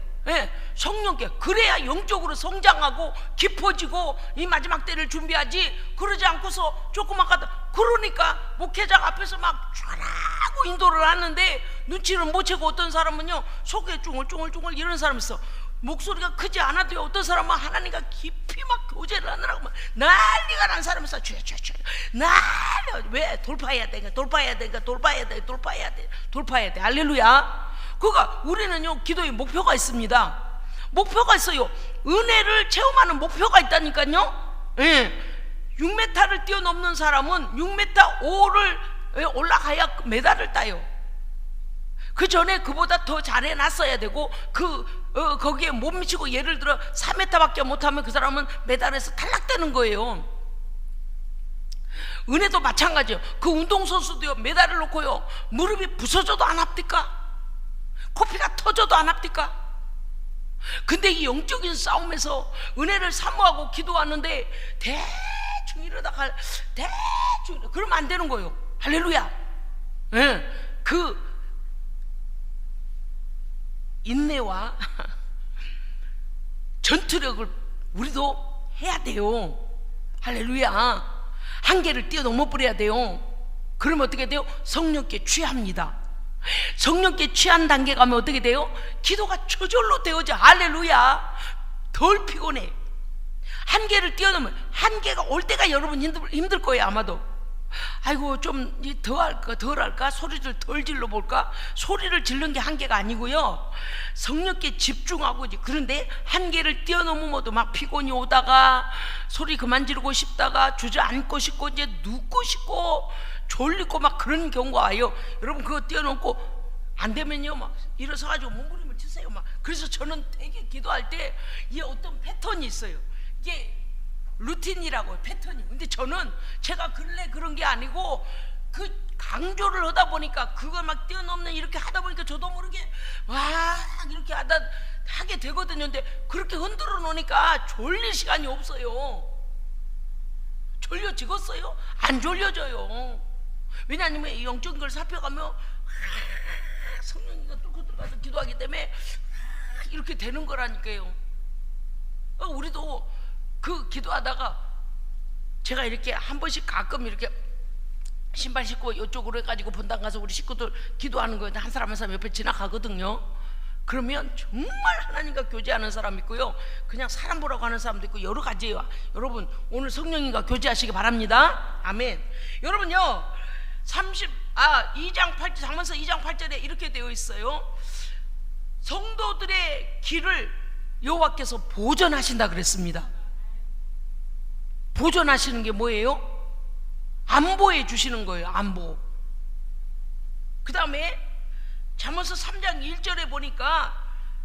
성령께. 그래야 영적으로 성장하고 깊어지고 이 마지막 때를 준비하지. 그러지 않고서 조금만 가다, 그러니까 목회자 앞에서 막 촤라고 인도를 하는데 눈치를 못 채고 어떤 사람은요 속에 쫑글쫑글 이런 사람 있어. 목소리가 크지 않아도요 어떤 사람은 하나님과 깊이 막 교제를 하느라고 막 난리가 난 사람이 있어. 난리. 왜? 돌파해야 돼. 할렐루야. 그러니까 우리는요 기도의 목표가 있습니다. 목표가 있어요. 은혜를 체험하는 목표가 있다니까요. 6m를 뛰어넘는 사람은 6m 5를 올라가야 메달을 따요. 그 전에 그보다 더 잘해놨어야 되고 거기에 못 미치고 예를 들어 4m밖에 못하면 그 사람은 메달에서 탈락되는 거예요. 은혜도 마찬가지예요. 그 운동선수도요 메달을 놓고요 무릎이 부서져도 안 아픕니까? 코피가 터져도 안 아픕니까? 근데 이 영적인 싸움에서 은혜를 사모하고 기도하는데 대충 이러다가 대충 그러면 안 되는 거예요. 할렐루야. 그 인내와 전투력을 우리도 해야 돼요. 할렐루야. 한계를 뛰어넘어 버려야 돼요. 그러면 어떻게 돼요? 성령께 취합니다. 성령께 취한 단계 가면 어떻게 돼요? 기도가 저절로 되어져. 할렐루야. 덜 피곤해. 한계를 뛰어넘으면, 한계가 올 때가 여러분 힘들 거예요 아마도. 아이고 좀 더 할까 덜 할까, 소리를 덜 질러 볼까. 소리를 지르는 게 한계가 아니고요, 성령께 집중하고. 그런데 한계를 뛰어넘으면도 막 피곤이 오다가 소리 그만 지르고 싶다가 주저앉고 싶고 이제 눕고 싶고 졸리고 막 그런 경우가 와요. 여러분 그거 뛰어넘고 안 되면요 막 일어서 가지고 몸부림을 치세요 막. 그래서 저는 되게 기도할 때 이 어떤 패턴이 있어요. 이게 루틴이라고요, 패턴이. 근데 저는 제가 근래 그런 게 아니고 그 강조를 하다 보니까 그걸 막 뛰어넘는 이렇게 하다 보니까 저도 모르게 와 이렇게 하게 되거든요. 근데 그렇게 흔들어 놓으니까 졸릴 시간이 없어요. 졸려지겠어요? 안 졸려져요. 왜냐하면 이 영적인 걸 살펴가면 성령이가 뚫고 들어가서 기도하기 때문에 이렇게 되는 거라니까요. 우리도 그 기도하다가 제가 이렇게 한 번씩 가끔 이렇게 신발 신고 이쪽으로 해가지고 본당 가서 우리 식구들 기도하는 거에 한 사람 한 사람 옆에 지나가거든요. 그러면 정말 하나님과 교제하는 사람 있고요, 그냥 사람 보라고 하는 사람도 있고 여러 가지예요. 여러분 오늘 성령님과 교제하시기 바랍니다. 아멘. 여러분요 2장 8절 잠언서 2장 8절에 이렇게 되어 있어요. 성도들의 길을 여호와께서 보전하신다 그랬습니다. 보전하시는 게 뭐예요? 안보해 주시는 거예요. 안보. 그 다음에 잠언서 3장 1절에 보니까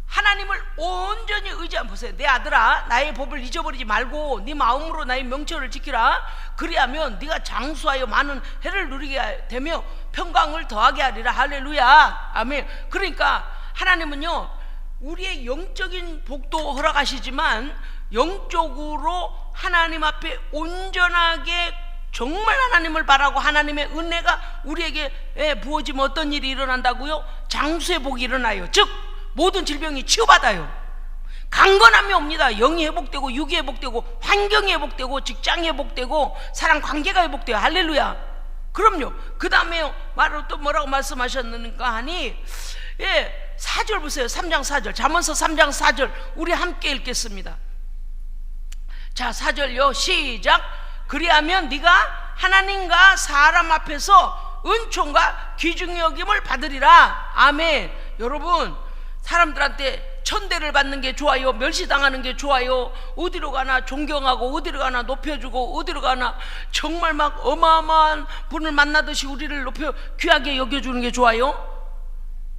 하나님을 온전히 의지하면, 보세요, 내 아들아 나의 법을 잊어버리지 말고 네 마음으로 나의 명철을 지키라. 그리하면 네가 장수하여 많은 해를 누리게 되며 평강을 더하게 하리라. 할렐루야. 아멘. 그러니까 하나님은요 우리의 영적인 복도 허락하시지만 영적으로 하나님 앞에 온전하게 정말 하나님을 바라고 하나님의 은혜가 우리에게 부어지면 어떤 일이 일어난다고요? 장수의 복이 일어나요. 즉 모든 질병이 치유받아요. 강건함이 옵니다. 영이 회복되고 육이 회복되고 환경이 회복되고 직장이 회복되고 사랑 관계가 회복돼요. 할렐루야. 그럼요. 그 다음에 또 뭐라고 말씀하셨는가 하니 4절 보세요. 3장 4절 잠언서 3장 4절 우리 함께 읽겠습니다. 자 4절요 시작. 그리하면 네가 하나님과 사람 앞에서 은총과 귀중히 여김을 받으리라. 아멘. 여러분 사람들한테 천대를 받는 게 좋아요? 멸시당하는 게 좋아요? 어디로 가나 존경하고 어디로 가나 높여주고 어디로 가나 정말 막 어마어마한 분을 만나듯이 우리를 높여 귀하게 여겨주는 게 좋아요?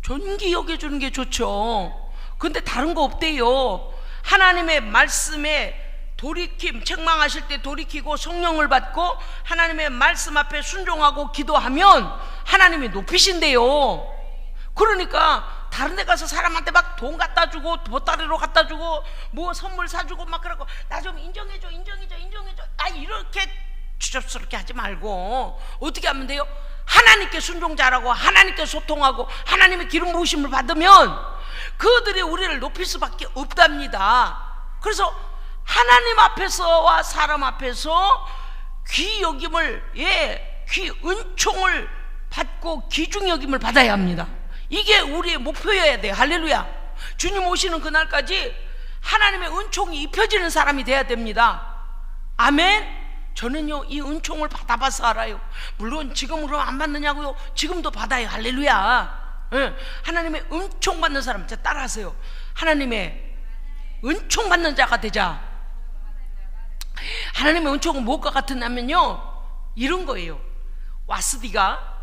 존귀 여겨주는 게 좋죠. 근데 다른 거 없대요. 하나님의 말씀에 돌이킴, 책망하실 때 돌이키고 성령을 받고 하나님의 말씀 앞에 순종하고 기도하면 하나님이 높이신대요. 그러니까 다른 데 가서 사람한테 막 돈 갖다 주고 보따리로 갖다 주고 뭐 선물 사주고 막 그러고 나 좀 인정해줘 이렇게 추접스럽게 하지 말고 어떻게 하면 돼요? 하나님께 순종 잘하고 하나님께 소통하고 하나님의 기름 부으심을 받으면 그들이 우리를 높일 수밖에 없답니다. 그래서 하나님 앞에서와 사람 앞에서 귀 여김을 귀 은총을 받고 귀중 여김을 받아야 합니다. 이게 우리의 목표여야 돼요. 할렐루야. 주님 오시는 그날까지 하나님의 은총이 입혀지는 사람이 돼야 됩니다. 아멘. 저는요 이 은총을 받아봐서 알아요. 물론 지금으로 안 받느냐고요? 지금도 받아요. 할렐루야. 하나님의 은총 받는 사람, 자 따라하세요. 하나님의 은총 받는 자가 되자. 하나님의 은총은 무엇과 같으냐면요 이런 거예요. 와스디가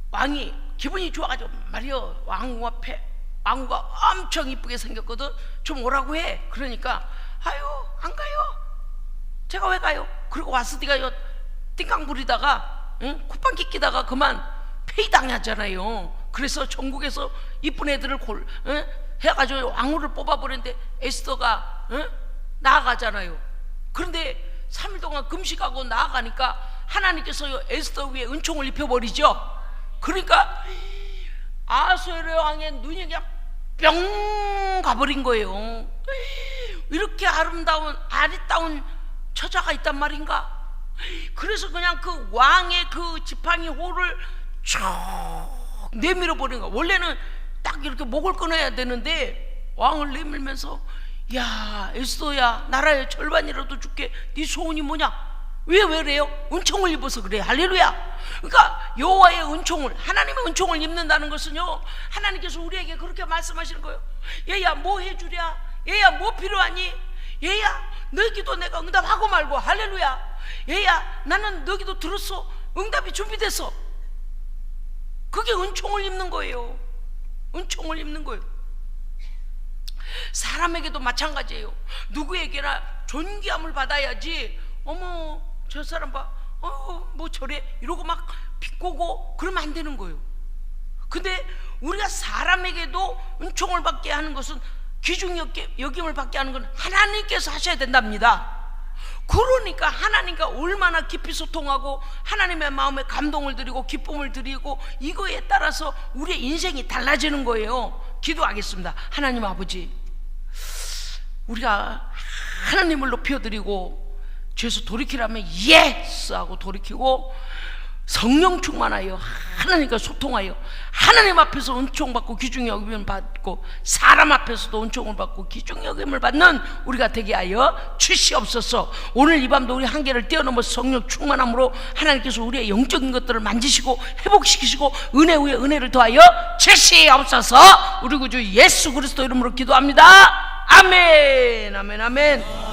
왕이 기분이 좋아가지고 말이요 왕후가 엄청 이쁘게 생겼거든. 좀 오라고 해. 그러니까 아유 안 가요. 제가 왜 가요? 그리고 와스디가 띵깡 부리다가 콧방귀 끼다가 그만 폐위당하잖아요. 그래서 전국에서 이쁜 애들을 해가지고 왕후를 뽑아버렸는데 에스더가 나아가잖아요. 그런데 3일 동안 금식하고 나아가니까 하나님께서 에스더 위에 은총을 입혀버리죠. 그러니까 아수에르 왕의 눈이 그냥 뿅 가버린 거예요. 이렇게 아름다운 처자가 있단 말인가? 그래서 그냥 그 왕의 그 지팡이 호를 쭉 내밀어 버린 거야. 원래는 딱 이렇게 목을 끊어야 되는데 왕을 내밀면서 야 에스더야 나라의 절반이라도 줄게. 네 소원이 뭐냐? 왜 그래요? 은총을 입어서 그래요. 할렐루야. 그러니까 여호와의 은총을, 하나님의 은총을 입는다는 것은요, 하나님께서 우리에게 그렇게 말씀하시는 거예요. 얘야 뭐 해주랴? 얘야 뭐 필요하니? 얘야 너 기도 내가 응답하고 말고. 할렐루야. 얘야 나는 너 기도 들었어. 응답이 준비됐어. 그게 은총을 입는 거예요. 은총을 입는 거예요. 사람에게도 마찬가지예요. 누구에게나 존귀함을 받아야지 어머 저 사람 봐, 뭐 저래 이러고 막 비꼬고 그러면 안 되는 거예요. 근데 우리가 사람에게도 은총을 받게 하는 것은, 귀중 여김을 받게 하는 건 하나님께서 하셔야 된답니다. 그러니까 하나님과 얼마나 깊이 소통하고 하나님의 마음에 감동을 드리고 기쁨을 드리고, 이거에 따라서 우리의 인생이 달라지는 거예요. 기도하겠습니다. 하나님 아버지, 우리가 하나님을 높여드리고 죄에서 돌이키라면 예스 하고 돌이키고, 성령 충만하여 하나님과 소통하여 하나님 앞에서 은총 받고 귀중 여김을 받고, 사람 앞에서도 은총을 받고 귀중 여김을 받는 우리가 되게 하여 주시옵소서. 오늘 이 밤도 우리 한계를 뛰어넘어 성령 충만함으로 하나님께서 우리의 영적인 것들을 만지시고 회복시키시고 은혜 위에 은혜를 더하여 주시옵소서. 우리 구주 예수 그리스도 이름으로 기도합니다. 아멘, 아멘, 아멘.